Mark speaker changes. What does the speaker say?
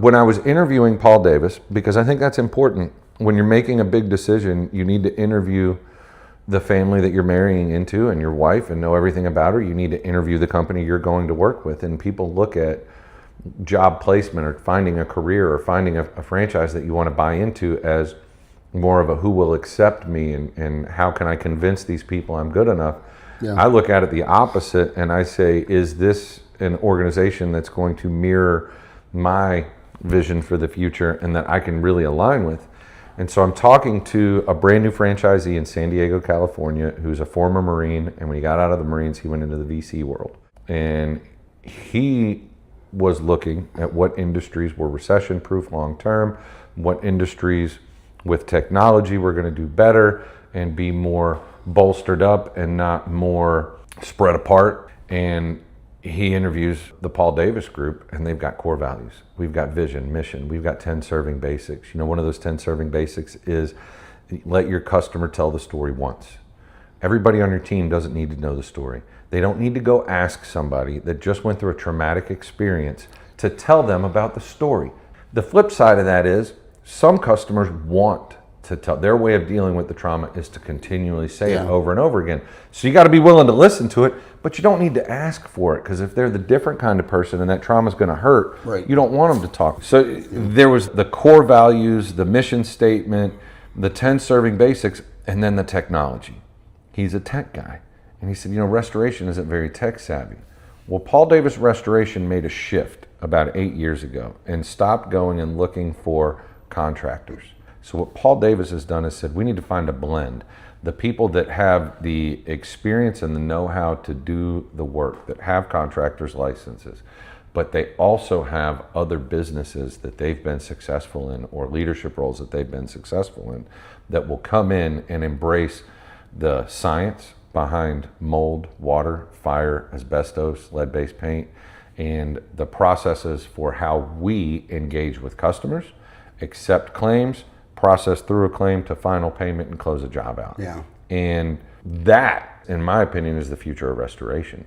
Speaker 1: when I was interviewing Paul Davis, because I think that's important, when you're making a big decision, you need to interview the family that you're marrying into and your wife and know everything about her. You need to interview the company you're going to work with. And people look at job placement or finding a career or finding a franchise that you want to buy into as more of a who will accept me and how can I convince these people I'm good enough. Yeah. I look at it the opposite and I say, is this an organization that's going to mirror my vision for the future and that I can really align with? And so I'm talking to a brand new franchisee in San Diego, California, who's a former Marine. And when he got out of the Marines, he went into the VC world. And he was looking at what industries were recession-proof long-term, what industries with technology were going to do better and be more bolstered up and not more spread apart. And he interviews the Paul Davis group, and they've got core values. We've got vision, mission. We've got 10 serving basics. You know, one of those 10 serving basics is let your customer tell the story once. Everybody on your team doesn't need to know the story. They don't need to go ask somebody that just went through a traumatic experience to tell them about the story. The flip side of that is some customers want to tell. Their way of dealing with the trauma is to continually say it over and over again. So you got to be willing to listen to it, but you don't need to ask for it, because if they're the different kind of person and that trauma is going to hurt, you don't want them to talk. So there was the core values, the mission statement, the 10 serving basics, and then the technology. He's a tech guy. And he said, you know, restoration isn't very tech savvy. Well, Paul Davis Restoration made a shift about 8 years ago and stopped going and looking for contractors. So what Paul Davis has done is said, we need to find a blend. The people that have the experience and the know-how to do the work, that have contractors' licenses, but they also have other businesses that they've been successful in or leadership roles that they've been successful in, that will come in and embrace the science behind mold, water, fire, asbestos, lead-based paint, and the processes for how we engage with customers, accept claims, process through a claim to final payment, and close a job out. And that, in my opinion, is the future of restoration.